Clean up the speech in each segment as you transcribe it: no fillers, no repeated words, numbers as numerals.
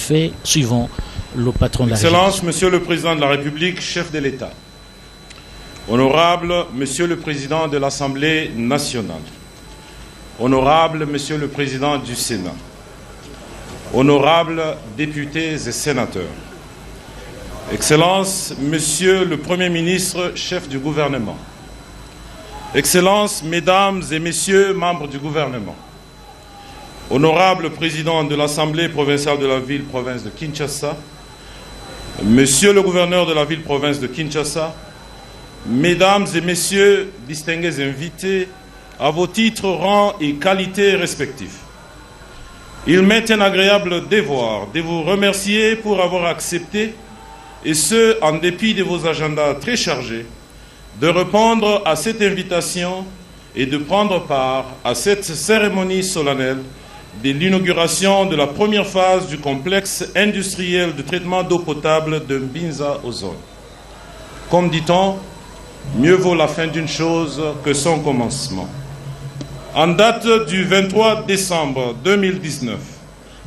fait. Suivons le patron de la Régie. Excellence, Monsieur le Président de la République, chef de l'État. Honorable Monsieur le Président de l'Assemblée nationale. Honorable Monsieur le Président du Sénat. Honorables députés et sénateurs. Excellence, Monsieur le Premier ministre, chef du gouvernement. Excellences, Mesdames et Messieurs, membres du gouvernement. Honorable Président de l'Assemblée provinciale de la ville-province de Kinshasa, Monsieur le gouverneur de la ville-province de Kinshasa, Mesdames et Messieurs, distingués invités, à vos titres, rangs et qualités respectifs. Il m'est un agréable devoir de vous remercier pour avoir accepté, et ce, en dépit de vos agendas très chargés, de répondre à cette invitation et de prendre part à cette cérémonie solennelle de l'inauguration de la première phase du complexe industriel de traitement d'eau potable de Mbinza Ozone. Comme dit-on, mieux vaut la fin d'une chose que son commencement. En date du 23 décembre 2019,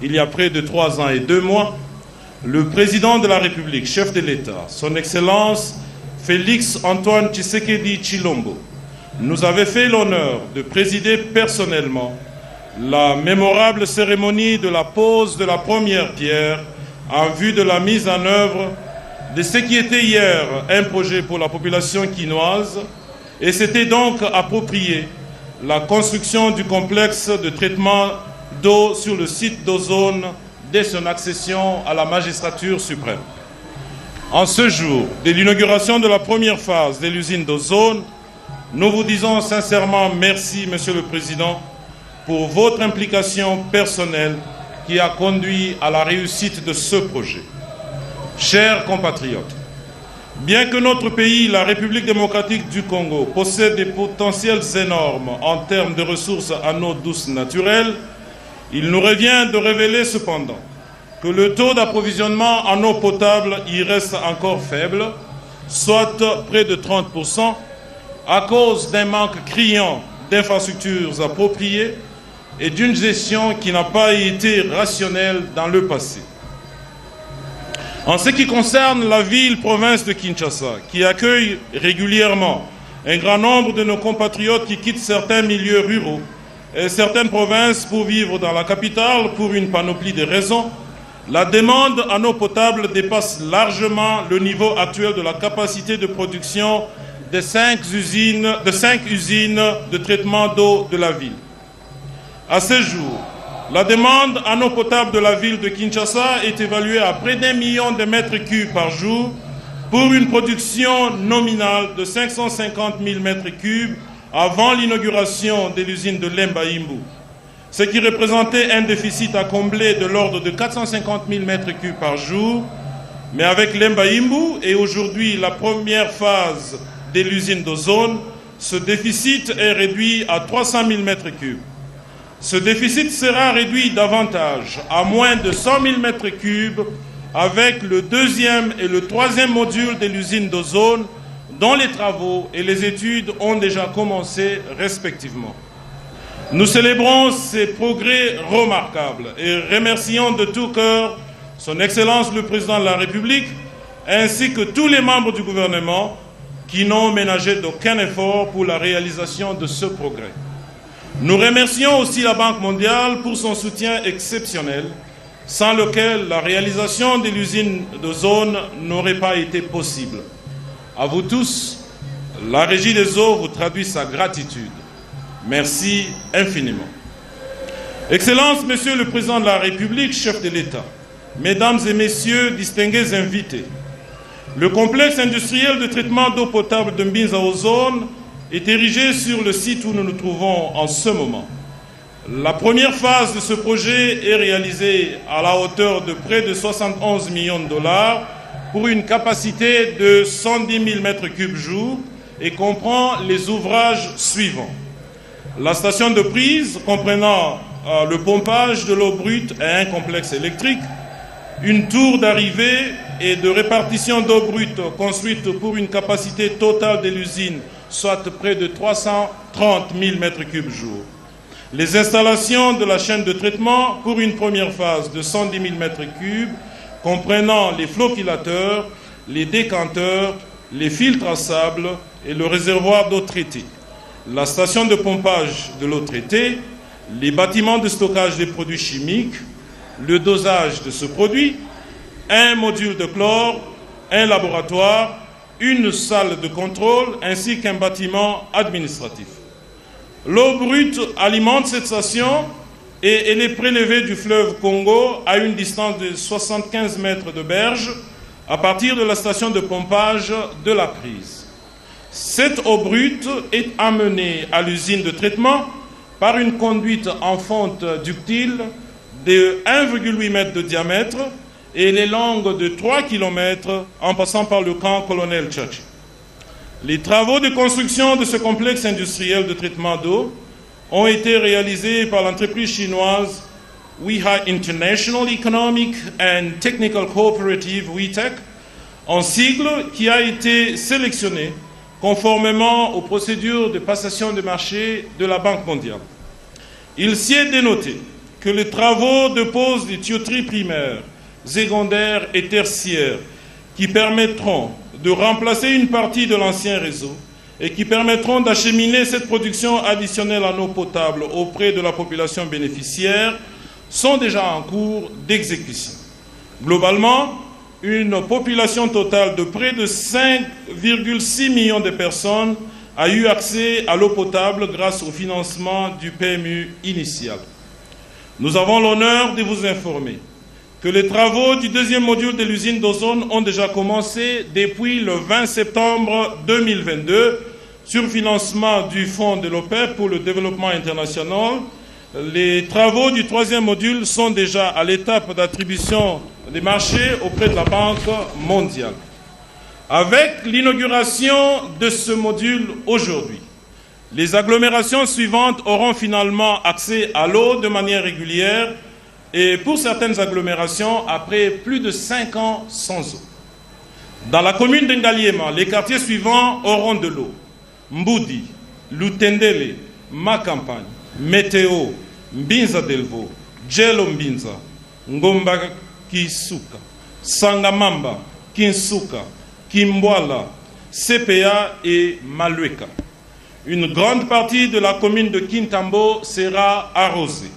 il y a près de 3 ans et 2 mois, le président de la République, chef de l'État, son Excellence Félix Antoine Tshisekedi Tshilombo, nous avait fait l'honneur de présider personnellement la mémorable cérémonie de la pose de la première pierre en vue de la mise en œuvre de ce qui était hier un projet pour la population quinoise, et c'était donc approprié la construction du complexe de traitement d'eau sur le site d'Ozone dès son accession à la magistrature suprême. En ce jour de l'inauguration de la première phase de l'usine d'Ozone, nous vous disons sincèrement merci, Monsieur le Président, pour votre implication personnelle qui a conduit à la réussite de ce projet. Chers compatriotes, bien que notre pays, la République démocratique du Congo, possède des potentiels énormes en termes de ressources en eau douce naturelle, il nous revient de révéler cependant que le taux d'approvisionnement en eau potable y reste encore faible, soit près de 30%, à cause d'un manque criant d'infrastructures appropriées et d'une gestion qui n'a pas été rationnelle dans le passé. En ce qui concerne la ville-province de Kinshasa, qui accueille régulièrement un grand nombre de nos compatriotes qui quittent certains milieux ruraux et certaines provinces pour vivre dans la capitale pour une panoplie de raisons, la demande en eau potable dépasse largement le niveau actuel de la capacité de production de 5 usines de traitement d'eau de la ville. À ce jour, la demande en eau potable de la ville de Kinshasa est évaluée à près d'1 million de mètres cubes par jour pour une production nominale de 550 000 mètres cubes avant l'inauguration de l'usine de Lemba Imbu, ce qui représentait un déficit à combler de l'ordre de 450 000 mètres cubes par jour. Mais avec Lemba Imbu et aujourd'hui la première phase de l'usine d'Ozone, ce déficit est réduit à 300 000 mètres cubes. Ce déficit sera réduit davantage, à moins de 100 000 mètres cubes, avec le 2e et le 3e module de l'usine d'Ozone, dont les travaux et les études ont déjà commencé respectivement. Nous célébrons ces progrès remarquables et remercions de tout cœur son Excellence le Président de la République, ainsi que tous les membres du gouvernement qui n'ont ménagé d'aucun effort pour la réalisation de ce progrès. Nous remercions aussi la Banque mondiale pour son soutien exceptionnel, sans lequel la réalisation de l'usine d'Ozone n'aurait pas été possible. À vous tous, la Régie des eaux vous traduit sa gratitude. Merci infiniment. Excellences, Monsieur le Président de la République, chef de l'État, Mesdames et Messieurs, distingués invités, le complexe industriel de traitement d'eau potable de Mbinza Ozone est érigé sur le site où nous nous trouvons en ce moment. La première phase de ce projet est réalisée à la hauteur de près de 71 millions de dollars pour une capacité de 110 000 mètres cubes jour et comprend les ouvrages suivants. La station de prise comprenant le pompage de l'eau brute et un complexe électrique, une tour d'arrivée et de répartition d'eau brute construite pour une capacité totale de l'usine, soit près de 330 000 mètres cubes jour. les installations de la chaîne de traitement pour une première phase de 110 000 m3, comprenant les flocculateurs, les décanteurs, les filtres à sable et le réservoir d'eau traitée, la station de pompage de l'eau traitée, les bâtiments de stockage des produits chimiques, le dosage de ce produit, un module de chlore, un laboratoire, une salle de contrôle ainsi qu'un bâtiment administratif. L'eau brute alimente cette station et elle est prélevée du fleuve Congo à une distance de 75 mètres de berge à partir de la station de pompage de la prise. Cette eau brute est amenée à l'usine de traitement par une conduite en fonte ductile de 1,8 m de diamètre et elle est longue de 3 km en passant par le camp Colonel Tchachi. Les travaux de construction de ce complexe industriel de traitement d'eau ont été réalisés par l'entreprise chinoise Weihai International Economic and Technical Cooperative WeTech, en sigle qui a été sélectionné conformément aux procédures de passation de marché de la Banque mondiale. Il s'y est dénoté que les travaux de pose des tuyauteries primaires, secondaires et tertiaires qui permettront de remplacer une partie de l'ancien réseau et qui permettront d'acheminer cette production additionnelle en eau potable auprès de la population bénéficiaire sont déjà en cours d'exécution. Globalement, une population totale de près de 5,6 millions de personnes a eu accès à l'eau potable grâce au financement du PMU initial. Nous avons l'honneur de vous informer que les travaux du deuxième module de l'usine d'ozone ont déjà commencé depuis le 20 septembre 2022 sur financement du Fonds de l'OPEP pour le développement international. Les travaux du troisième module sont déjà à l'étape d'attribution des marchés auprès de la Banque mondiale. Avec l'inauguration de ce module aujourd'hui, les agglomérations suivantes auront finalement accès à l'eau de manière régulière et pour certaines agglomérations, après plus de 5 ans sans eau. Dans la commune d'Ngaliema, les quartiers suivants auront de l'eau. Mboudi, Lutendele, Makampagne, Météo, Mbinza Delvo, Djelo Mbinza, Ngomba Kisuka, Sangamamba, Kinsuka, Kimbwala, CPA et Malueka. Une grande partie de la commune de Kintambo sera arrosée.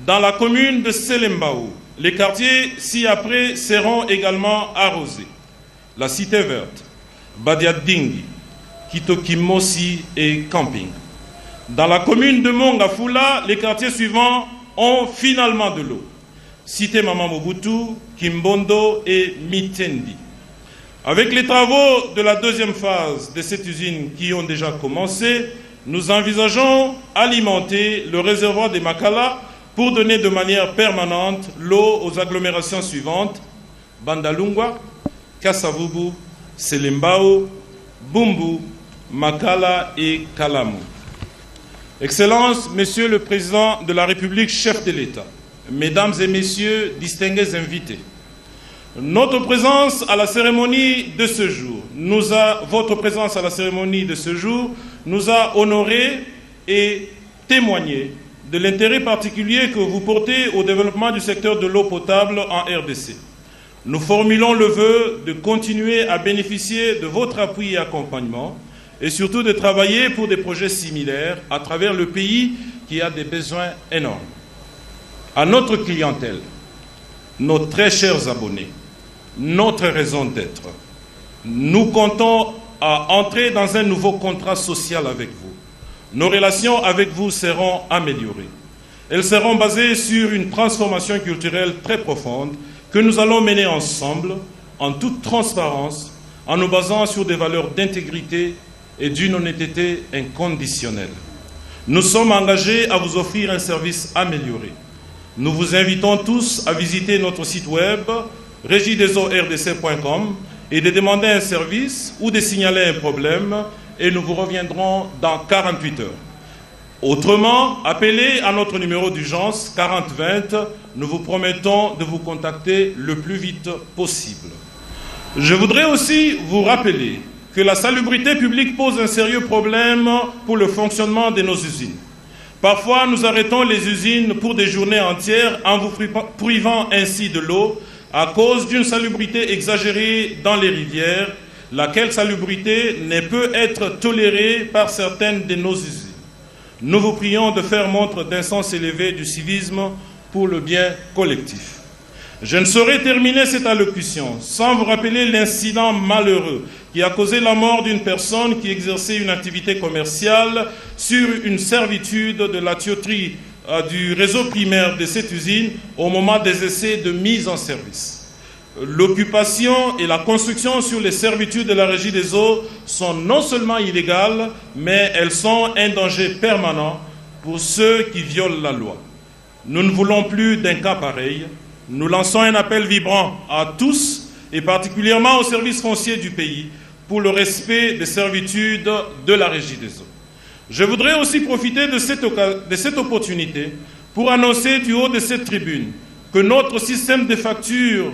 Dans la commune de Selembao, les quartiers ci-après seront également arrosés. La Cité Verte, Badiadingi, Kitokimosi et Camping. Dans la commune de Mongafula, les quartiers suivants ont finalement de l'eau. Cité Mama Mobutu, Kimbondo et Mitendi. Avec les travaux de la deuxième phase de cette usine qui ont déjà commencé, nous envisageons alimenter le réservoir des Makala pour donner de manière permanente l'eau aux agglomérations suivantes: Bandalungwa, Kasavubu, Selembao, Bumbu, Makala et Kalamu. Excellences, Monsieur le Président de la République, chef de l'État, Mesdames et Messieurs, distingués invités, votre présence à la cérémonie de ce jour nous a honorés et témoigné de l'intérêt particulier que vous portez au développement du secteur de l'eau potable en RDC. Nous formulons le vœu de continuer à bénéficier de votre appui et accompagnement et surtout de travailler pour des projets similaires à travers le pays qui a des besoins énormes. À notre clientèle, nos très chers abonnés, notre raison d'être, nous comptons à entrer dans un nouveau contrat social avec vous. Nos relations avec vous seront améliorées. Elles seront basées sur une transformation culturelle très profonde que nous allons mener ensemble, en toute transparence, en nous basant sur des valeurs d'intégrité et d'une honnêteté inconditionnelle. Nous sommes engagés à vous offrir un service amélioré. Nous vous invitons tous à visiter notre site web regiedesordc.com et de demander un service ou de signaler un problème et nous vous reviendrons dans 48 heures. Autrement, appelez à notre numéro d'urgence 4020. Nous vous promettons de vous contacter le plus vite possible. Je voudrais aussi vous rappeler que la salubrité publique pose un sérieux problème pour le fonctionnement de nos usines. Parfois, nous arrêtons les usines pour des journées entières en vous privant ainsi de l'eau à cause d'une salubrité exagérée dans les rivières, laquelle salubrité ne peut être tolérée par certaines de nos usines. Nous vous prions de faire montre d'un sens élevé du civisme pour le bien collectif. Je ne saurais terminer cette allocution sans vous rappeler l'incident malheureux qui a causé la mort d'une personne qui exerçait une activité commerciale sur une servitude de la tuyauterie du réseau primaire de cette usine au moment des essais de mise en service. L'occupation et la construction sur les servitudes de la Régie des eaux sont non seulement illégales, mais elles sont un danger permanent pour ceux qui violent la loi. Nous ne voulons plus d'un cas pareil. Nous lançons un appel vibrant à tous, et particulièrement aux services fonciers du pays, pour le respect des servitudes de la Régie des eaux. Je voudrais aussi profiter de cette opportunité pour annoncer du haut de cette tribune que notre système de factures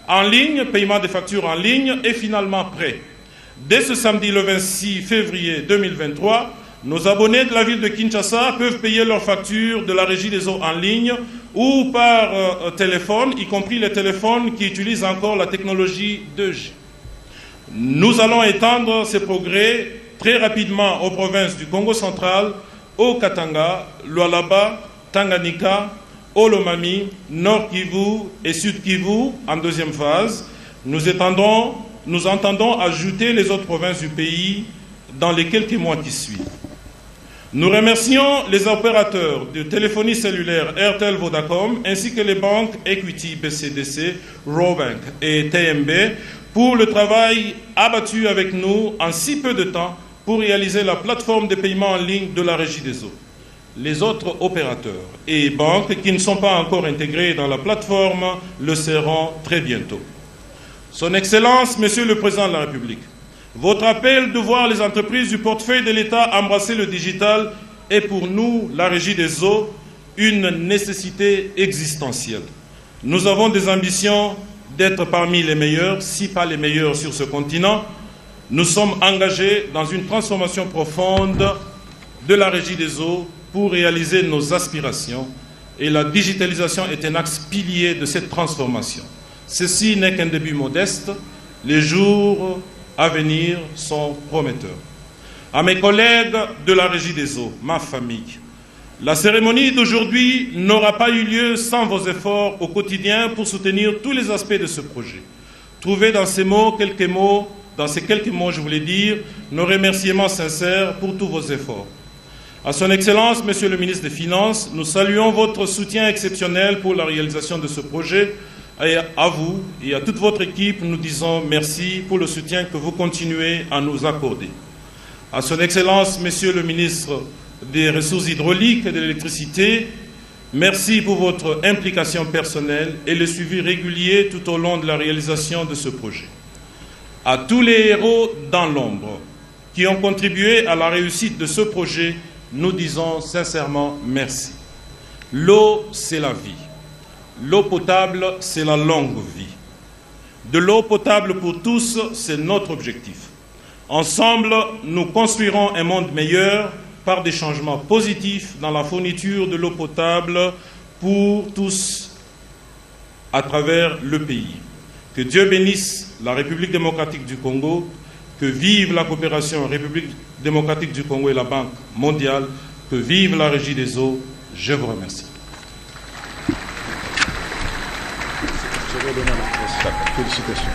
en ligne, paiement des factures en ligne, est finalement prêt. Dès ce samedi, le 26 février 2023, nos abonnés de la ville de Kinshasa peuvent payer leurs factures de la Régie des eaux en ligne ou par téléphone, y compris les téléphones qui utilisent encore la technologie 2G. Nous allons étendre ces progrès très rapidement aux provinces du Congo central, au Katanga, Lualaba, Tanganyika, au Lomami, Nord Kivu et Sud Kivu en deuxième phase. Nous entendons ajouter les autres provinces du pays dans les quelques mois qui suivent. Nous remercions les opérateurs de téléphonie cellulaire Airtel Vodacom ainsi que les banques Equity, BCDC, Robank et TMB pour le travail abattu avec nous en si peu de temps pour réaliser la plateforme de paiement en ligne de la Régie des eaux. Les autres opérateurs et banques qui ne sont pas encore intégrés dans la plateforme le seront très bientôt. Son Excellence, Monsieur le Président de la République, votre appel de voir les entreprises du portefeuille de l'État embrasser le digital est pour nous, la Régie des eaux, une nécessité existentielle. Nous avons des ambitions d'être parmi les meilleurs, si pas les meilleurs sur ce continent. Nous sommes engagés dans une transformation profonde de la Régie des eaux pour réaliser nos aspirations, et la digitalisation est un axe pilier de cette transformation. Ceci n'est qu'un début modeste. Les jours à venir sont prometteurs. À mes collègues de la Régie des eaux, ma famille, la cérémonie d'aujourd'hui n'aura pas eu lieu sans vos efforts au quotidien pour soutenir tous les aspects de ce projet. Trouvez dans ces quelques mots, je voulais dire, nos remerciements sincères pour tous vos efforts. À son Excellence, Monsieur le ministre des Finances, nous saluons votre soutien exceptionnel pour la réalisation de ce projet. Et à vous et à toute votre équipe, nous disons merci pour le soutien que vous continuez à nous accorder. À son Excellence, Monsieur le ministre des Ressources hydrauliques et de l'électricité, merci pour votre implication personnelle et le suivi régulier tout au long de la réalisation de ce projet. À tous les héros dans l'ombre qui ont contribué à la réussite de ce projet, nous disons sincèrement merci. L'eau, c'est la vie. L'eau potable, c'est la longue vie. De l'eau potable pour tous, c'est notre objectif. Ensemble, nous construirons un monde meilleur par des changements positifs dans la fourniture de l'eau potable pour tous à travers le pays. Que Dieu bénisse la République démocratique du Congo, que vive la coopération République démocratique du Congo et la Banque mondiale, que vive la Régie des eaux. Je vous remercie. Je vais donner la presse. Félicitations.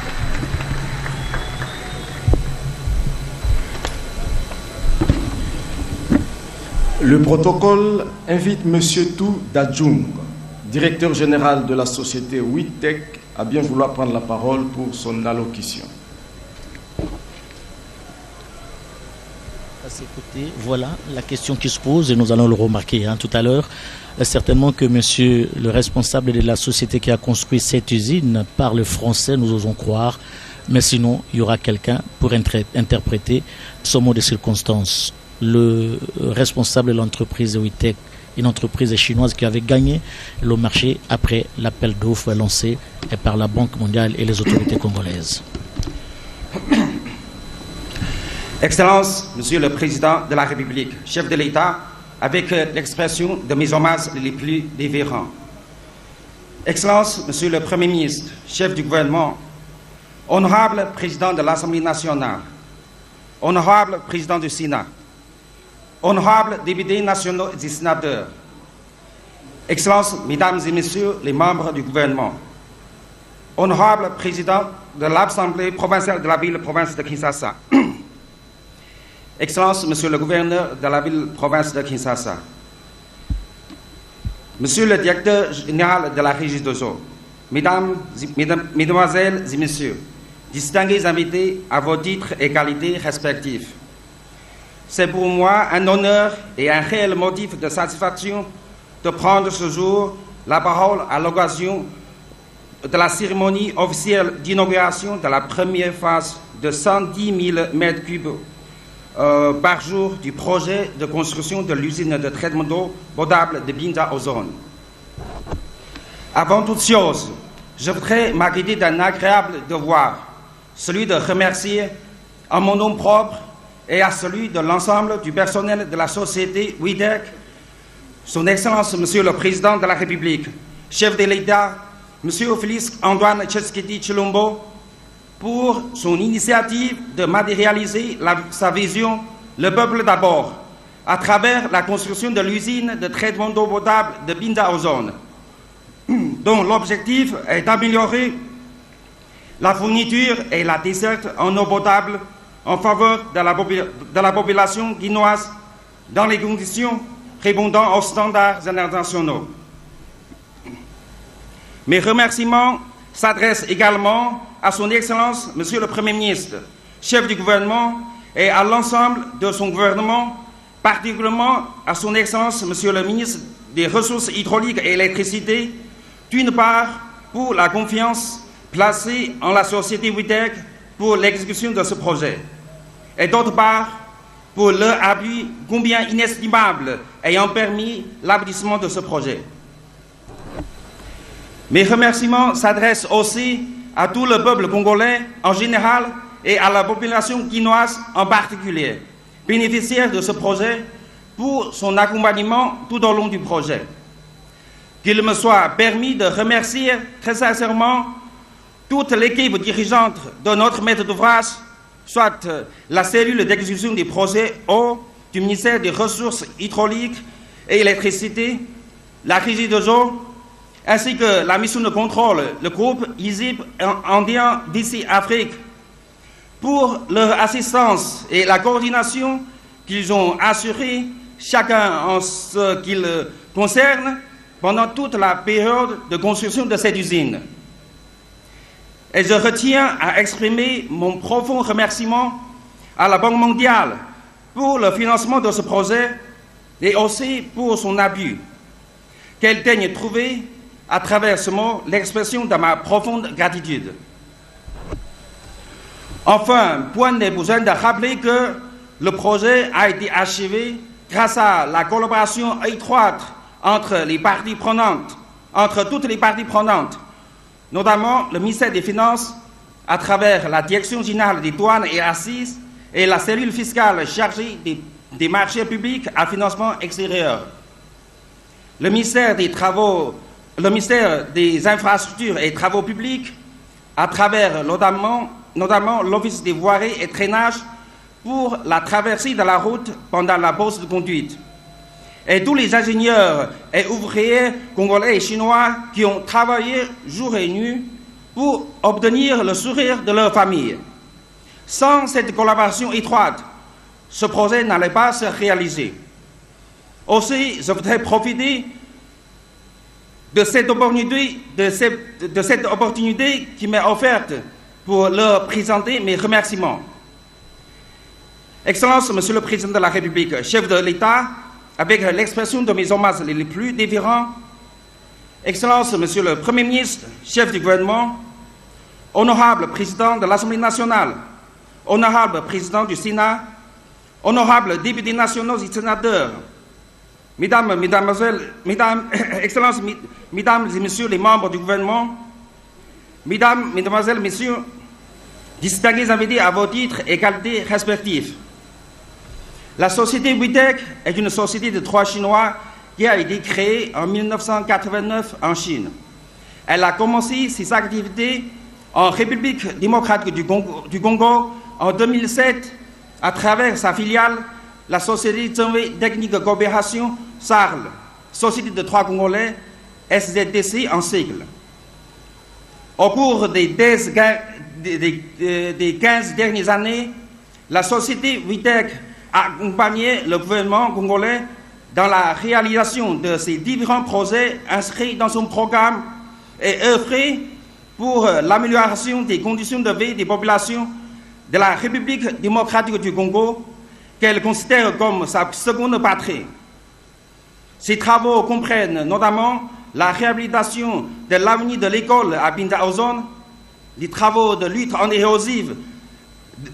Le protocole invite M. Tou Dadjoung, directeur général de la société WITEC, à bien vouloir prendre la parole pour son allocution. Voilà la question qui se pose et nous allons le remarquer tout à l'heure. Certainement que monsieur le responsable de la société qui a construit cette usine parle français, nous osons croire, mais sinon il y aura quelqu'un pour interpréter ce mot de circonstance. Le responsable de l'entreprise WITEC, une entreprise chinoise qui avait gagné le marché après l'appel d'offres lancé par la Banque mondiale et les autorités congolaises. Excellence, Monsieur le Président de la République, chef de l'État, avec l'expression de mes hommages les plus dévérents. Excellences, Monsieur le Premier ministre, chef du gouvernement, honorable président de l'Assemblée nationale, honorable président du Sénat, honorables députés nationaux et sénateurs, Excellences, Mesdames et Messieurs les membres du gouvernement, honorable président de l'Assemblée provinciale de la ville-province de Kinshasa, Excellences, Monsieur le gouverneur de la ville-province de Kinshasa, Monsieur le directeur général de la régie de Zo, Mesdemoiselles et Messieurs, distingués invités à vos titres et qualités respectifs. C'est pour moi un honneur et un réel motif de satisfaction de prendre ce jour la parole à l'occasion de la cérémonie officielle d'inauguration de la première phase de 110 000 mètres cubes par jour du projet de construction de l'usine de traitement d'eau potable de Binta Ozone. Avant toute chose, je voudrais m'acquitter d'un agréable devoir, celui de remercier en mon nom propre et à celui de l'ensemble du personnel de la société WITEC, Son Excellence Monsieur le Président de la République, chef de l'État, Monsieur Félix Antoine Tshisekedi Tshilombo, pour son initiative de matérialiser sa vision « Le peuple d'abord » à travers la construction de l'usine de traitement d'eau potable de Binta Ozone, dont l'objectif est d'améliorer la fourniture et la desserte en eau potable en faveur de la population guinoise dans les conditions répondant aux standards internationaux. Mes remerciements s'adressent également à son Excellence, Monsieur le Premier ministre, chef du gouvernement, et à l'ensemble de son gouvernement, particulièrement à son Excellence, Monsieur le ministre des Ressources hydrauliques et électricité, d'une part pour la confiance placée en la société WITEC pour l'exécution de ce projet, et d'autre part pour leur appui combien inestimable ayant permis l'aboutissement de ce projet. Mes remerciements s'adressent aussi à tout le peuple congolais en général et à la population guinoise en particulier, bénéficiaire de ce projet pour son accompagnement tout au long du projet. Qu'il me soit permis de remercier très sincèrement toute l'équipe dirigeante de notre maître d'ouvrage, soit la cellule d'exécution des projets eau du ministère des Ressources hydrauliques et électricité, la régie de eau, ainsi que la mission de contrôle, le groupe ISIP Indien d'ici Afrique, pour leur assistance et la coordination qu'ils ont assurée, chacun en ce qui le concerne, pendant toute la période de construction de cette usine. Et je retiens à exprimer mon profond remerciement à la Banque mondiale pour le financement de ce projet et aussi pour son appui, qu'elle daigne trouver à travers ce mot l'expression de ma profonde gratitude. Enfin, point n'est besoin de rappeler que le projet a été achevé grâce à la collaboration étroite entre toutes les parties prenantes, notamment le ministère des Finances à travers la Direction générale des douanes et assises et la cellule fiscale chargée des marchés publics à financement extérieur. Le ministère des Infrastructures et Travaux publics à travers notamment l'Office des voiries et traînages pour la traversée de la route pendant la pause de conduite. Et tous les ingénieurs et ouvriers congolais et chinois qui ont travaillé jour et nuit pour obtenir le sourire de leur famille. Sans cette collaboration étroite, ce projet n'allait pas se réaliser. Aussi, je voudrais profiter de cette opportunité qui m'est offerte pour leur présenter mes remerciements. Excellence, Monsieur le Président de la République, chef de l'État, avec l'expression de mes hommages les plus dévérents, Excellence, Monsieur le Premier ministre, chef du gouvernement, honorable Président de l'Assemblée nationale, honorable Président du Sénat, honorables députés nationaux et sénateurs, Excellences, Mesdames et Messieurs les membres du gouvernement, Mesdames, Mesdemoiselles, Messieurs, distingués invités à vos titres et qualités respectifs. La société WITEC est une société de 3 Chinois qui a été créée en 1989 en Chine. Elle a commencé ses activités en République démocratique du Congo en 2007 à travers sa filiale, la Société Technique de Coopération SARL, Société de 3 Congolais, SZTC en sigle. Au cours des 15 dernières années, la société WITEC a accompagné le gouvernement congolais dans la réalisation de ces différents projets inscrits dans son programme et œuvré pour l'amélioration des conditions de vie des populations de la République démocratique du Congo, qu'elle considère comme sa seconde patrie. Ces travaux comprennent notamment la réhabilitation de l'avenue de l'école à Binta-Ozone, les travaux de lutte anti-érosive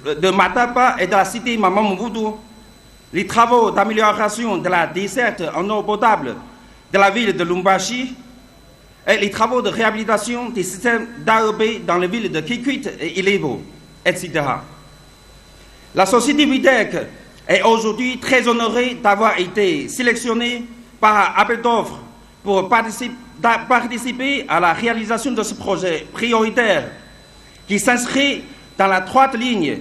de Matapa et de la cité Mamamouboudou, les travaux d'amélioration de la desserte en eau potable de la ville de Lumbashi et les travaux de réhabilitation des systèmes d'AEB dans les villes de Kikwit et Ilebo, etc. La société WITEC est aujourd'hui très honorée d'avoir été sélectionnée par appel d'offres pour participer à la réalisation de ce projet prioritaire qui s'inscrit dans la droite ligne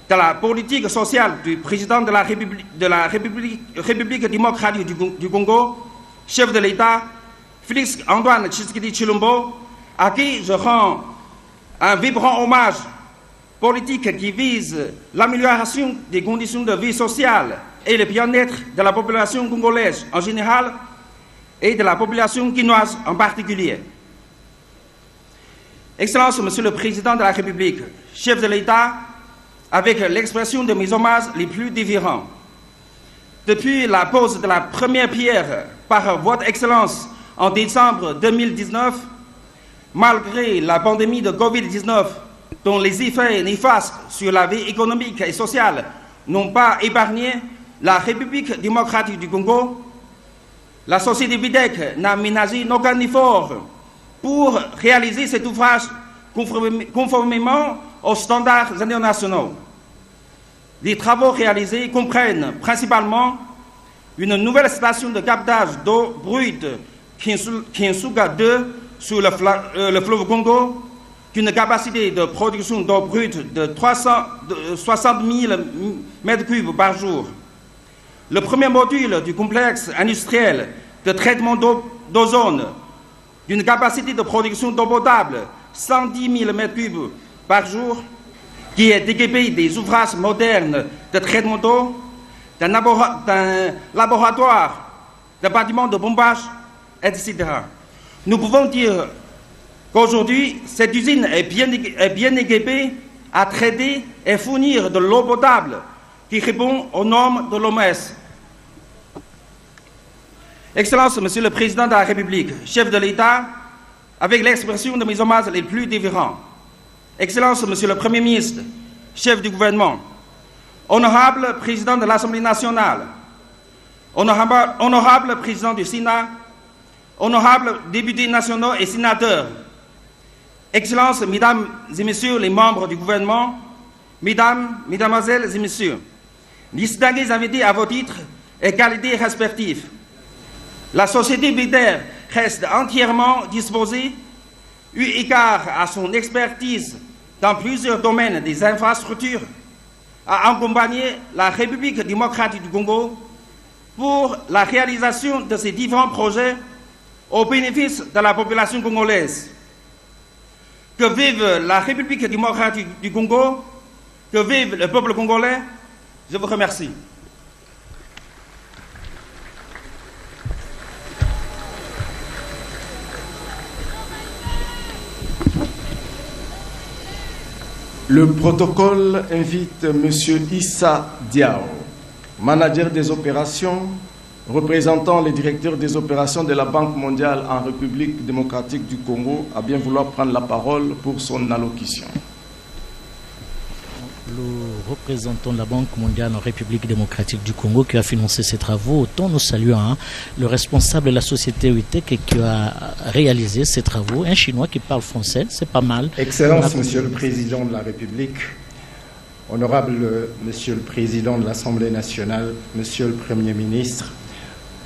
de la politique sociale du président de la République démocratique du Congo, chef de l'État, Félix Antoine Tshisekedi Tshilombo, à qui je rends un vibrant hommage politique qui vise l'amélioration des conditions de vie sociale et le bien-être de la population congolaise en général et de la population quinoise en particulier. Excellence, Monsieur le Président de la République, chef de l'État, avec l'expression de mes hommages les plus différents. Depuis la pose de la première pierre par Votre Excellence en décembre 2019, malgré la pandémie de Covid-19, dont les effets néfastes sur la vie économique et sociale n'ont pas épargné la République démocratique du Congo, la société WITEC n'a ménagé aucun effort pour réaliser cet ouvrage conformément aux standards internationaux. Les travaux réalisés comprennent principalement une nouvelle station de captage d'eau brute Kinsuga 2 sur le fleuve Congo, d'une capacité de production d'eau brute de 60 000 m3 par jour. Le premier module du complexe industriel de traitement d'ozone, d'une capacité de production d'eau potable 110 000 m3 par jour, qui est équipé des ouvrages modernes de traitement d'eau, d'un laboratoire, d'un bâtiment de bombage, etc. Nous pouvons dire qu'aujourd'hui, cette usine est bien équipée à traiter et fournir de l'eau potable qui répond aux normes de l'OMS. Excellence, Monsieur le Président de la République, chef de l'État, avec l'expression de mes hommages les plus différents. Excellence, Monsieur le Premier ministre, chef du gouvernement, honorable Président de l'Assemblée nationale, honorable Président du Sénat, honorables députés nationaux et sénateurs, Excellences, Mesdames et Messieurs les membres du gouvernement, Mesdames, Mesdemoiselles et Messieurs, distingués invités à vos titres et qualités respectives, la société WITEC reste entièrement disposée, eu égard à son expertise dans plusieurs domaines des infrastructures, à accompagner la République démocratique du Congo pour la réalisation de ces différents projets au bénéfice de la population congolaise. Que vive la République démocratique du Congo, que vive le peuple congolais. Je vous remercie. Le protocole invite M. Issa Diao, manager des opérations, représentant les directeurs des opérations de la Banque mondiale en République démocratique du Congo, à bien vouloir prendre la parole pour son allocution. Le représentant de la Banque mondiale en République démocratique du Congo qui a financé ces travaux, autant nous saluons le responsable de la société WITEC qui a réalisé ces travaux, un Chinois qui parle français, c'est pas mal. Excellence, Monsieur le Président de la République, Honorable Monsieur le Président de l'Assemblée nationale, Monsieur le Premier ministre,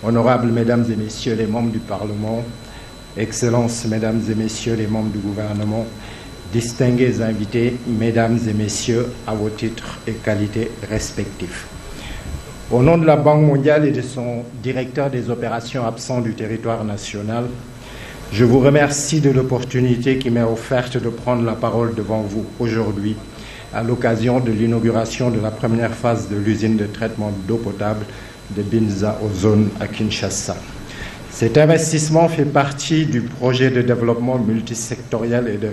honorables Mesdames et Messieurs les membres du Parlement, Excellences Mesdames et Messieurs les membres du gouvernement, distingués invités, Mesdames et Messieurs, à vos titres et qualités respectifs. Au nom de la Banque mondiale et de son directeur des opérations absent du territoire national, je vous remercie de l'opportunité qui m'est offerte de prendre la parole devant vous aujourd'hui à l'occasion de l'inauguration de la première phase de l'usine de traitement d'eau potable de Binza Ozone à Kinshasa. Cet investissement fait partie du projet de développement multisectoriel et de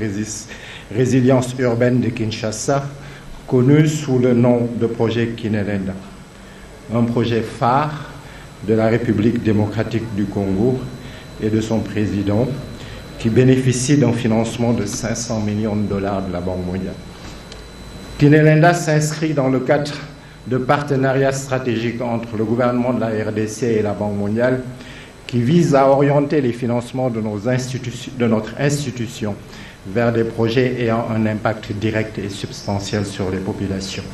résilience urbaine de Kinshasa, connu sous le nom de projet Kinelenda. Un projet phare de la République démocratique du Congo et de son président, qui bénéficie d'un financement de 500 millions de dollars de la Banque mondiale. Kinelenda s'inscrit dans le cadre de partenariats stratégiques entre le gouvernement de la RDC et la Banque mondiale, qui vise à orienter les financements de notre institution vers des projets ayant un impact direct et substantiel sur les populations.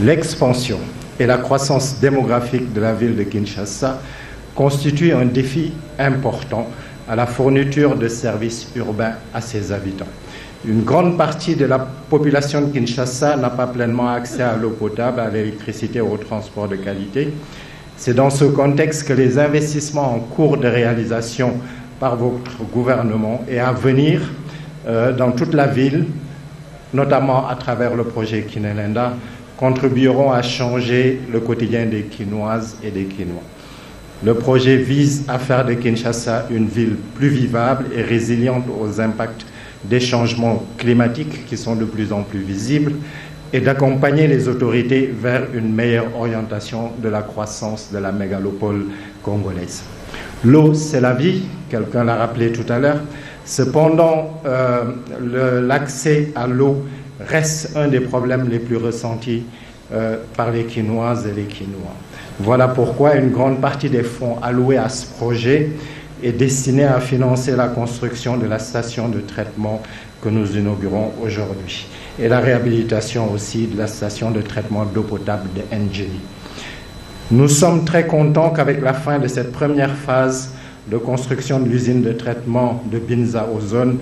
L'expansion et la croissance démographique de la ville de Kinshasa constituent un défi important à la fourniture de services urbains à ses habitants. Une grande partie de la population de Kinshasa n'a pas pleinement accès à l'eau potable, à l'électricité ou au transport de qualité. C'est dans ce contexte que les investissements en cours de réalisation par votre gouvernement et à venir dans toute la ville, notamment à travers le projet Kinelenda, contribueront à changer le quotidien des Kinoises et des Kinois. Le projet vise à faire de Kinshasa une ville plus vivable et résiliente aux impacts des changements climatiques qui sont de plus en plus visibles et d'accompagner les autorités vers une meilleure orientation de la croissance de la mégalopole congolaise. L'eau, c'est la vie, quelqu'un l'a rappelé tout à l'heure. Cependant, l'accès à l'eau reste un des problèmes les plus ressentis par les Kinoises et les Kinois. Voilà pourquoi une grande partie des fonds alloués à ce projet est destinée à financer la construction de la station de traitement que nous inaugurons aujourd'hui et la réhabilitation aussi de la station de traitement d'eau potable de Njili. Nous sommes très contents qu'avec la fin de cette première phase de construction de l'usine de traitement de Binza Ozone,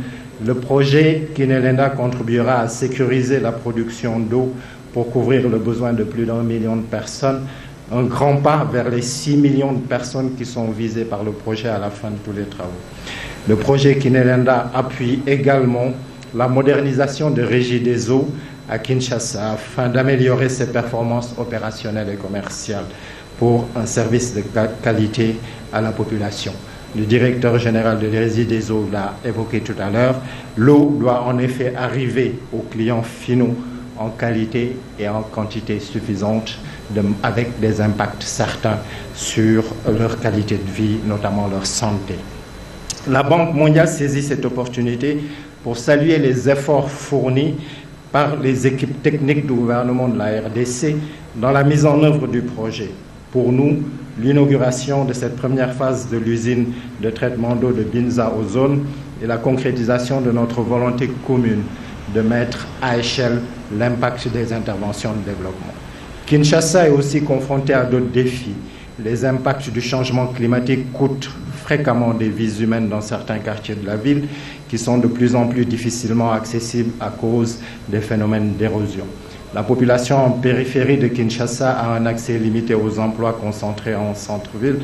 le projet Kinelenda contribuera à sécuriser la production d'eau pour couvrir le besoin de plus d'1 million de personnes, un grand pas vers les 6 millions de personnes qui sont visées par le projet à la fin de tous les travaux. Le projet Kinelenda appuie également la modernisation de Régie des eaux à Kinshasa afin d'améliorer ses performances opérationnelles et commerciales pour un service de qualité à la population. Le directeur général de Régie des eaux l'a évoqué tout à l'heure. L'eau doit en effet arriver aux clients finaux en qualité et en quantité suffisante, avec des impacts certains sur leur qualité de vie, notamment leur santé. La Banque mondiale saisit cette opportunité pour saluer les efforts fournis par les équipes techniques du gouvernement de la RDC dans la mise en œuvre du projet. Pour nous, l'inauguration de cette première phase de l'usine de traitement d'eau de Binza Ozone est la concrétisation de notre volonté commune de mettre à échelle l'impact des interventions de développement. Kinshasa est aussi confronté à d'autres défis. Les impacts du changement climatique coûtent fréquemment des vies humaines dans certains quartiers de la ville qui sont de plus en plus difficilement accessibles à cause des phénomènes d'érosion. La population en périphérie de Kinshasa a un accès limité aux emplois concentrés en centre-ville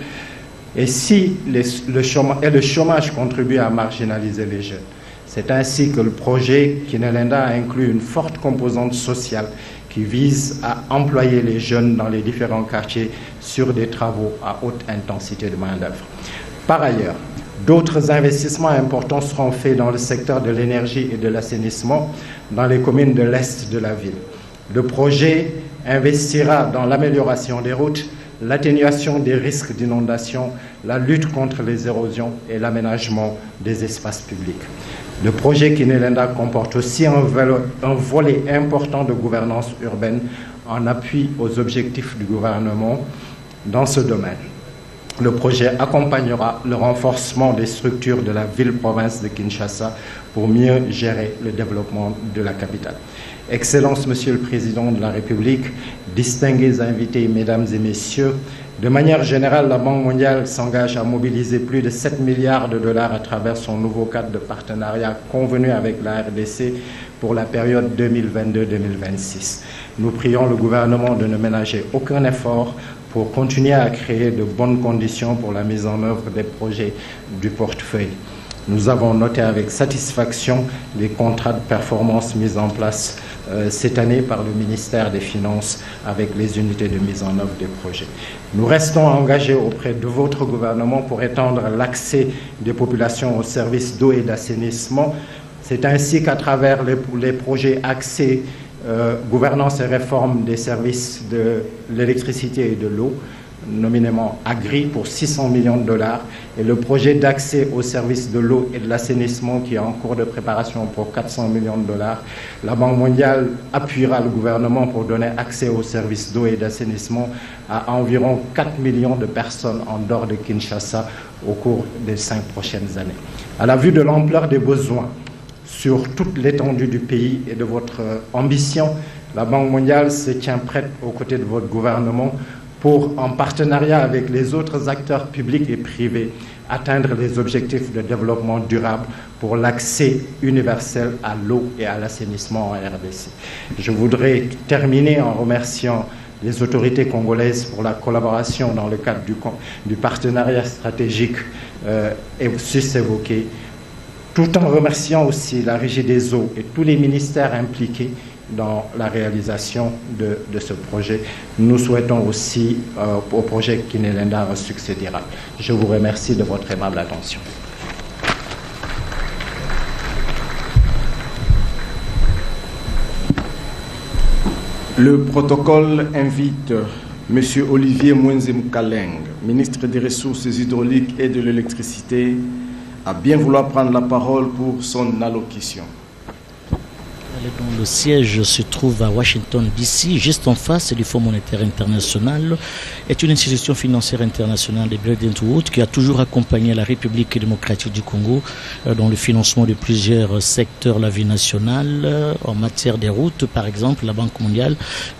et le chômage contribue à marginaliser les jeunes. C'est ainsi que le projet Kinelenda a inclus une forte composante sociale qui vise à employer les jeunes dans les différents quartiers sur des travaux à haute intensité de main-d'œuvre. Par ailleurs, d'autres investissements importants seront faits dans le secteur de l'énergie et de l'assainissement dans les communes de l'Est de la ville. Le projet investira dans l'amélioration des routes, l'atténuation des risques d'inondation, la lutte contre les érosions et l'aménagement des espaces publics. Le projet Kinelenda comporte aussi un volet important de gouvernance urbaine en appui aux objectifs du gouvernement dans ce domaine. Le projet accompagnera le renforcement des structures de la ville-province de Kinshasa pour mieux gérer le développement de la capitale. Excellences, Monsieur le Président de la République, distingués invités, Mesdames et Messieurs, de manière générale, la Banque mondiale s'engage à mobiliser plus de 7 milliards de dollars à travers son nouveau cadre de partenariat convenu avec la RDC pour la période 2022-2026. Nous prions le gouvernement de ne ménager aucun effort pour continuer à créer de bonnes conditions pour la mise en œuvre des projets du portefeuille. Nous avons noté avec satisfaction les contrats de performance mis en place cette année par le ministère des Finances avec les unités de mise en œuvre des projets. Nous restons engagés auprès de votre gouvernement pour étendre l'accès des populations aux services d'eau et d'assainissement. C'est ainsi qu'à travers les projets accès, gouvernance et réforme des services de l'électricité et de l'eau, nominément Agri pour 600 millions de dollars, et le projet d'accès aux services de l'eau et de l'assainissement qui est en cours de préparation pour 400 millions de dollars. La Banque mondiale appuiera le gouvernement pour donner accès aux services d'eau et d'assainissement à environ 4 millions de personnes en dehors de Kinshasa au cours des 5 prochaines années. À la vue de l'ampleur des besoins sur toute l'étendue du pays et de votre ambition, la Banque mondiale se tient prête aux côtés de votre gouvernement pour, en partenariat avec les autres acteurs publics et privés, atteindre les objectifs de développement durable pour l'accès universel à l'eau et à l'assainissement en RDC. Je voudrais terminer en remerciant les autorités congolaises pour la collaboration dans le cadre du partenariat stratégique évoqué, tout en remerciant aussi la Régie des eaux et tous les ministères impliqués dans la réalisation de ce projet. Nous souhaitons aussi au projet Kinelenda un succès durable. Je vous remercie de votre aimable attention. Le protocole invite M. Olivier Mwenze Kaleng, ministre des Ressources hydrauliques et de l'électricité, à bien vouloir prendre la parole pour son allocution. Dont le siège se trouve à Washington, D.C., juste en face du Fonds monétaire international, est une institution financière internationale de Bretton Woods qui a toujours accompagné la République démocratique du Congo dans le financement de plusieurs secteurs de la vie nationale. En matière des routes, par exemple, la Banque mondiale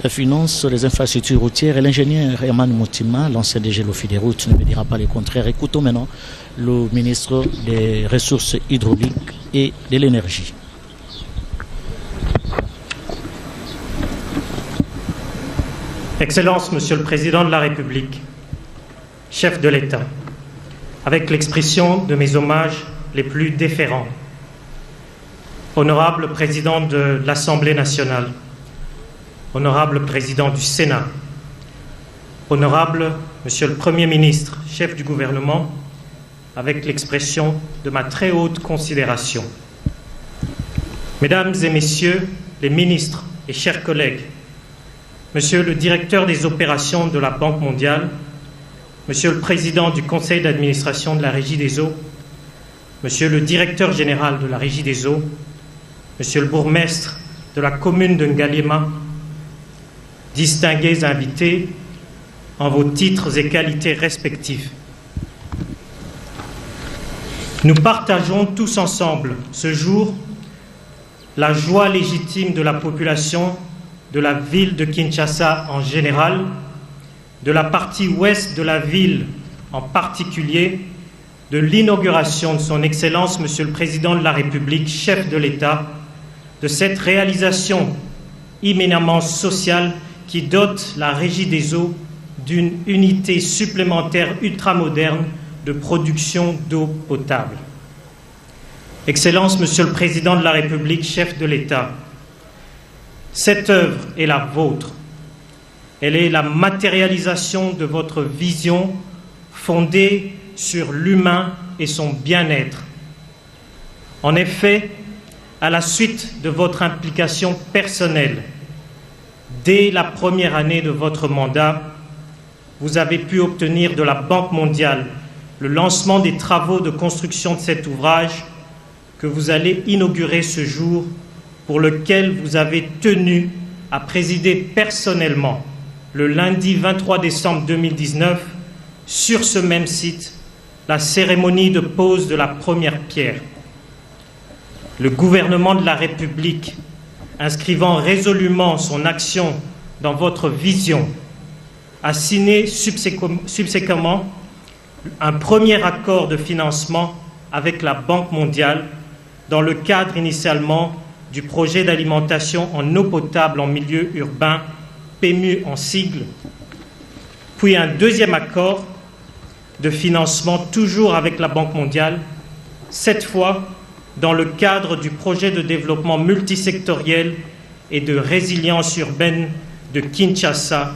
finance les infrastructures routières et l'ingénieur Herman Moutima, l'ancien DG l'Office des routes, ne me dira pas le contraire. Écoutons maintenant le ministre des Ressources hydrauliques et de l'énergie. Excellences, Monsieur le Président de la République, chef de l'État, avec l'expression de mes hommages les plus déférents, honorable Président de l'Assemblée nationale, honorable Président du Sénat, honorable Monsieur le Premier ministre, chef du gouvernement, avec l'expression de ma très haute considération, Mesdames et Messieurs les ministres et chers collègues, Monsieur le directeur des opérations de la Banque mondiale, Monsieur le président du conseil d'administration de la Régie des eaux, Monsieur le directeur général de la Régie des eaux, Monsieur le bourgmestre de la commune de Ngalema, distingués invités en vos titres et qualités respectifs. Nous partageons tous ensemble ce jour la joie légitime de la population de la ville de Kinshasa en général, de la partie ouest de la ville en particulier, de l'inauguration de son Excellence, Monsieur le Président de la République, chef de l'État, de cette réalisation éminemment sociale qui dote la Régie des eaux d'une unité supplémentaire ultramoderne de production d'eau potable. Excellence, Monsieur le Président de la République, chef de l'État, cette œuvre est la vôtre. Elle est la matérialisation de votre vision fondée sur l'humain et son bien-être. En effet, à la suite de votre implication personnelle, dès la première année de votre mandat, vous avez pu obtenir de la Banque mondiale le lancement des travaux de construction de cet ouvrage que vous allez inaugurer ce jour, pour lequel vous avez tenu à présider personnellement le lundi 23 décembre 2019 sur ce même site, la cérémonie de pose de la première pierre. Le gouvernement de la République, inscrivant résolument son action dans votre vision, a signé subséquemment un premier accord de financement avec la Banque mondiale dans le cadre initialement du projet d'alimentation en eau potable en milieu urbain, PMU en sigle, puis un deuxième accord de financement toujours avec la Banque mondiale, cette fois dans le cadre du projet de développement multisectoriel et de résilience urbaine de Kinshasa,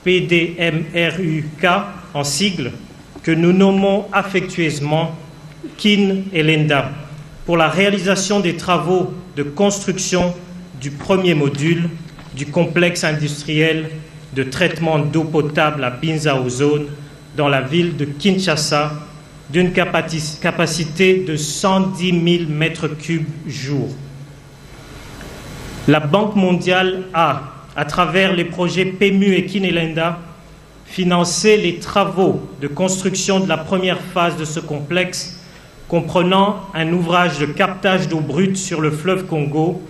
PDMRUK en sigle, que nous nommons affectueusement Kin-Elenda, pour la réalisation des travaux de construction du premier module du complexe industriel de traitement d'eau potable à Binzao Zone dans la ville de Kinshasa d'une capacité de 110 000 mètres cubes jour. La Banque mondiale a, à travers les projets PMU et Kin-Elenda, financé les travaux de construction de la première phase de ce complexe, comprenant un ouvrage de captage d'eau brute sur le fleuve Congo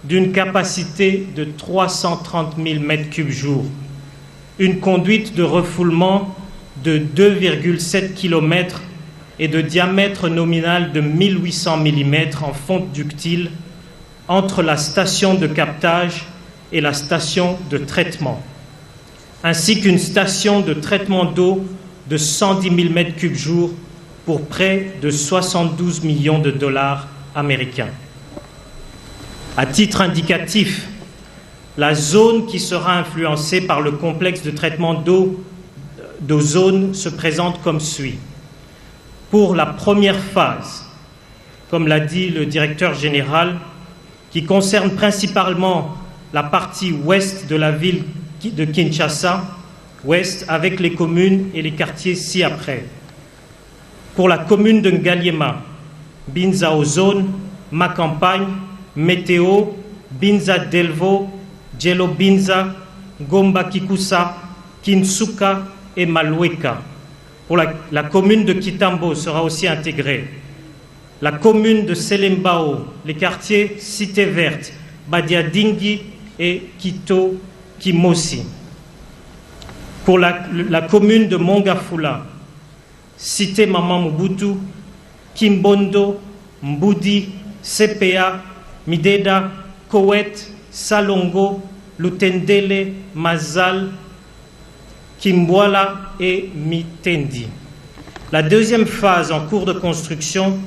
d'une capacité de 330 000 mètres cubes jour, une conduite de refoulement de 2,7 km et de diamètre nominal de 1800 mm en fonte ductile entre la station de captage et la station de traitement, ainsi qu'une station de traitement d'eau de 110 000 m3 jour pour près de 72 millions de dollars américains. À titre indicatif, la zone qui sera influencée par le complexe de traitement d'eau d'ozone se présente comme suit. Pour la première phase, comme l'a dit le directeur général, qui concerne principalement la partie ouest de la ville de Kinshasa, ouest avec les communes et les quartiers ci-après. Pour la commune de Ngaliema, Binzao Zone, Ma Campagne, Météo, Binza Delvo, Djelo Binza, Gomba Kikusa, Kinsuka et Malueka. Pour la commune de Kitambo sera aussi intégrée. La commune de Selembao, les quartiers Cité Verte, Badiadingi et Kito Kimosi. Pour la commune de Mongafula, Cité Mama Mobutu, Kimbondo, Mbudi, CPA, Mideda, Kowet, Salongo, Lutendele, Mazal, Kimbwala et Mitendi. La deuxième phase en cours de construction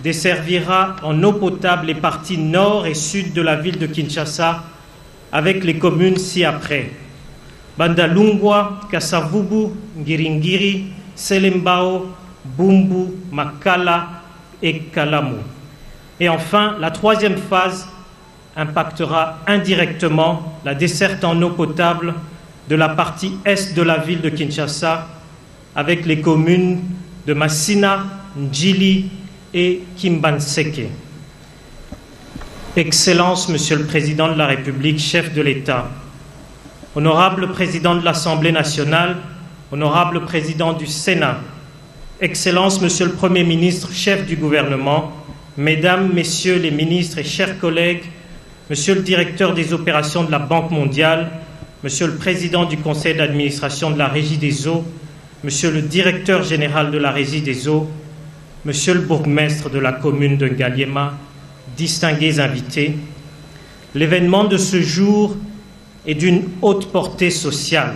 desservira en eau potable les parties nord et sud de la ville de Kinshasa avec les communes ci-après. Bandalungwa, Kasavubu, Ngiringiri, Selembao, Bumbu, Makala et Kalamu. Et enfin, la troisième phase impactera indirectement la desserte en eau potable de la partie est de la ville de Kinshasa avec les communes de Massina, Ndjili et Kimbanseke. Excellences, Monsieur le Président de la République, chef de l'État, honorable Président de l'Assemblée nationale, honorable Président du Sénat, Excellences, Monsieur le Premier ministre, chef du gouvernement, Mesdames, Messieurs les ministres et chers collègues, Monsieur le directeur des opérations de la Banque mondiale, Monsieur le Président du Conseil d'administration de la Régie des eaux, Monsieur le directeur général de la Régie des eaux, Monsieur le bourgmestre de la commune de Ngaliema, distingués invités, l'événement de ce jour est d'une haute portée sociale,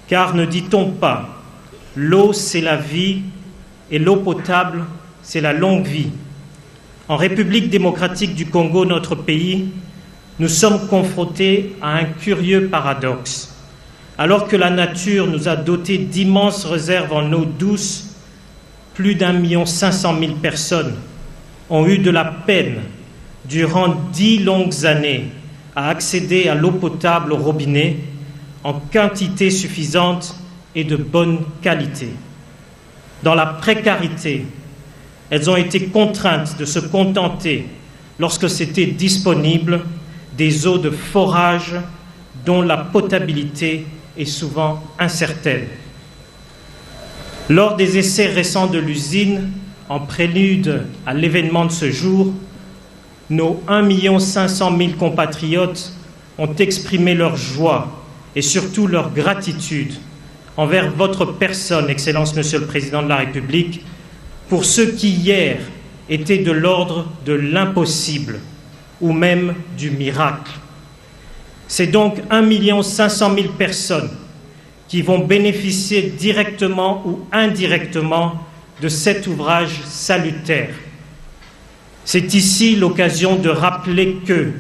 car ne dit-on pas, l'eau c'est la vie et l'eau potable c'est la longue vie. En République démocratique du Congo, notre pays, nous sommes confrontés à un curieux paradoxe. Alors que la nature nous a dotés d'immenses réserves en eau douce, plus d'1 500 000 personnes ont eu de la peine durant 10 longues années à accéder à l'eau potable au robinet en quantité suffisante et de bonne qualité. Dans la précarité, elles ont été contraintes de se contenter, lorsque c'était disponible, des eaux de forage dont la potabilité est souvent incertaine. Lors des essais récents de l'usine, en prélude à l'événement de ce jour, nos 1 500 000 compatriotes ont exprimé leur joie et surtout leur gratitude envers votre personne, Excellence Monsieur le Président de la République, pour ce qui hier était de l'ordre de l'impossible ou même du miracle. C'est donc 1 500 000 personnes qui vont bénéficier directement ou indirectement de cet ouvrage salutaire. C'est ici l'occasion de rappeler que,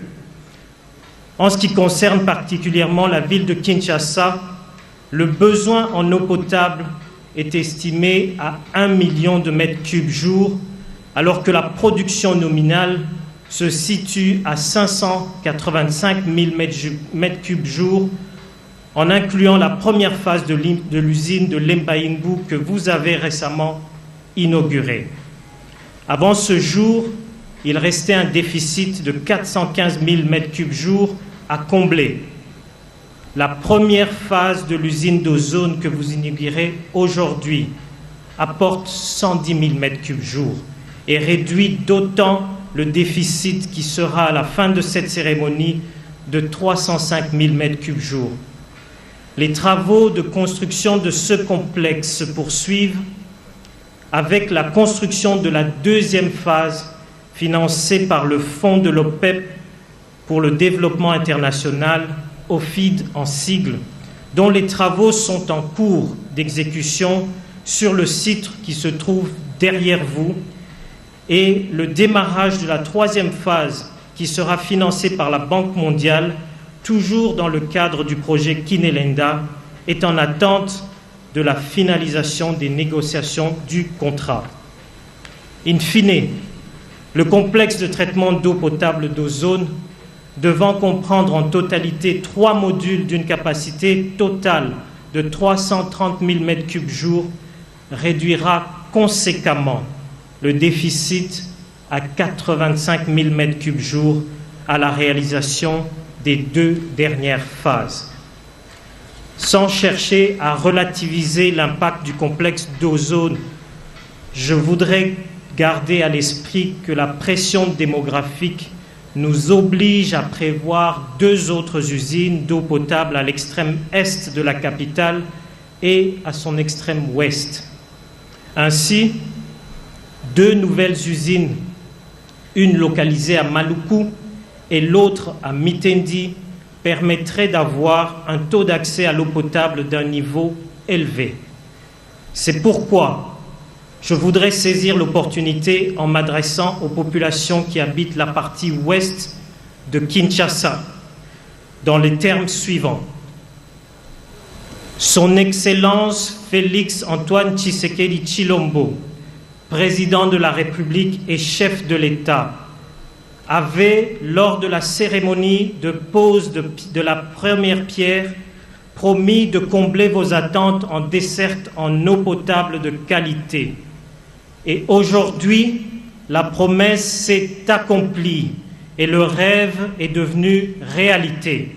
en ce qui concerne particulièrement la ville de Kinshasa, le besoin en eau potable est estimé à 1 million de mètres cubes jour, alors que la production nominale se situe à 585 000 mètres cubes jour, en incluant la première phase de l'usine de Lembaïnbou que vous avez récemment inaugurée. Avant ce jour, il restait un déficit de 415 000 mètres cubes jour à combler. La première phase de l'usine d'ozone que vous inaugurez aujourd'hui apporte 110 000 mètres cubes jour et réduit d'autant le déficit qui sera à la fin de cette cérémonie de 305 000 mètres cubes jour. Les travaux de construction de ce complexe se poursuivent avec la construction de la deuxième phase financée par le Fonds de l'OPEP pour le développement international, OFID en sigle, dont les travaux sont en cours d'exécution sur le site qui se trouve derrière vous, et le démarrage de la troisième phase qui sera financée par la Banque mondiale, toujours dans le cadre du projet Kinelenda, est en attente de la finalisation des négociations du contrat. In fine, le complexe de traitement d'eau potable d'ozone, devant comprendre en totalité 3 modules d'une capacité totale de 330 000 mètres cubes jour, réduira conséquemment le déficit à 85 000 mètres cubes jour à la réalisation des 2 dernières phases. Sans chercher à relativiser l'impact du complexe d'ozone, je voudrais garder à l'esprit que la pression démographique nous oblige à prévoir 2 autres usines d'eau potable à l'extrême est de la capitale et à son extrême ouest. Ainsi, 2 nouvelles usines, une localisée à Maluku et l'autre à Mitendi, permettraient d'avoir un taux d'accès à l'eau potable d'un niveau élevé. C'est pourquoi je voudrais saisir l'opportunité en m'adressant aux populations qui habitent la partie ouest de Kinshasa, dans les termes suivants. Son Excellence Félix Antoine Tshisekedi Tshilombo, président de la République et chef de l'État, avait, lors de la cérémonie de pose de la première pierre, promis de combler vos attentes en desserte en eau potable de qualité. Et aujourd'hui, la promesse s'est accomplie et le rêve est devenu réalité.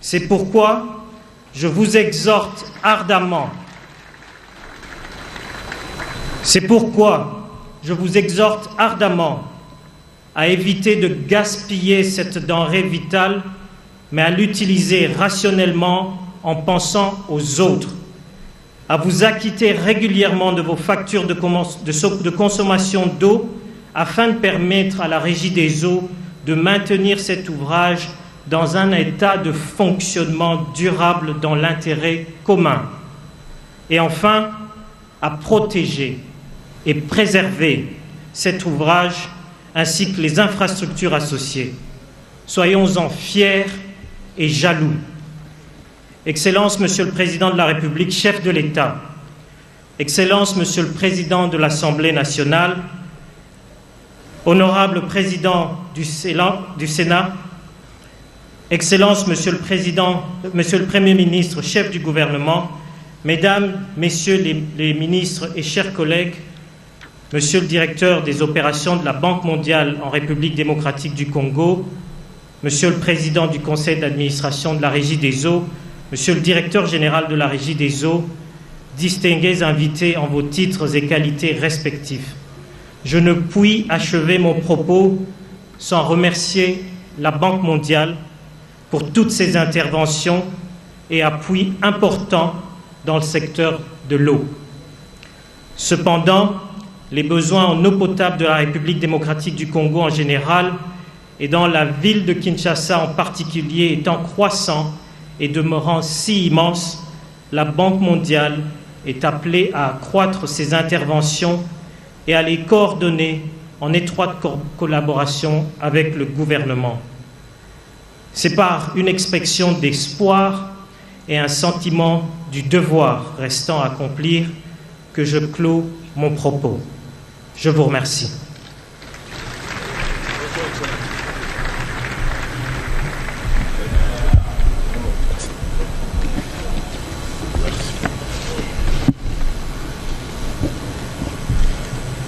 C'est pourquoi je vous exhorte ardemment. À éviter de gaspiller cette denrée vitale, mais à l'utiliser rationnellement en pensant aux autres, à vous acquitter régulièrement de vos factures de consommation d'eau afin de permettre à la Régie des eaux de maintenir cet ouvrage dans un état de fonctionnement durable dans l'intérêt commun. Et enfin, à protéger et préserver cet ouvrage ainsi que les infrastructures associées. Soyons-en fiers et jaloux. Excellence, Monsieur le Président de la République, chef de l'État, Excellence, Monsieur le Président de l'Assemblée nationale, Honorable Président du Sénat, Excellence, Monsieur le Premier ministre, chef du gouvernement, Mesdames, Messieurs les ministres et chers collègues, Monsieur le directeur des opérations de la Banque mondiale en République démocratique du Congo, Monsieur le Président du Conseil d'administration de la Régie des eaux, Monsieur le directeur général de la Régie des eaux, distingués invités en vos titres et qualités respectifs, je ne puis achever mon propos sans remercier la Banque mondiale pour toutes ses interventions et appuis importants dans le secteur de l'eau. Cependant, les besoins en eau potable de la République démocratique du Congo en général et dans la ville de Kinshasa en particulier étant croissants et demeurant si immenses, la Banque mondiale est appelée à accroître ses interventions et à les coordonner en étroite collaboration avec le gouvernement. C'est par une expression d'espoir et un sentiment du devoir restant à accomplir que je clôt mon propos. Je vous remercie.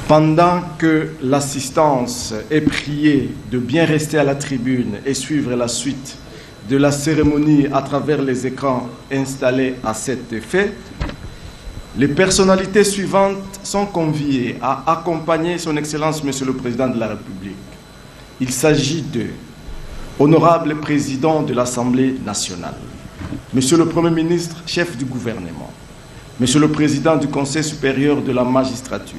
Pendant que l'assistance est priée de bien rester à la tribune et suivre la suite de la cérémonie à travers les écrans installés à cet effet, les personnalités suivantes sont conviées à accompagner son Excellence Monsieur le Président de la République. Il s'agit de Honorable Président de l'Assemblée nationale, Monsieur le Premier ministre, chef du gouvernement, Monsieur le Président du Conseil supérieur de la magistrature,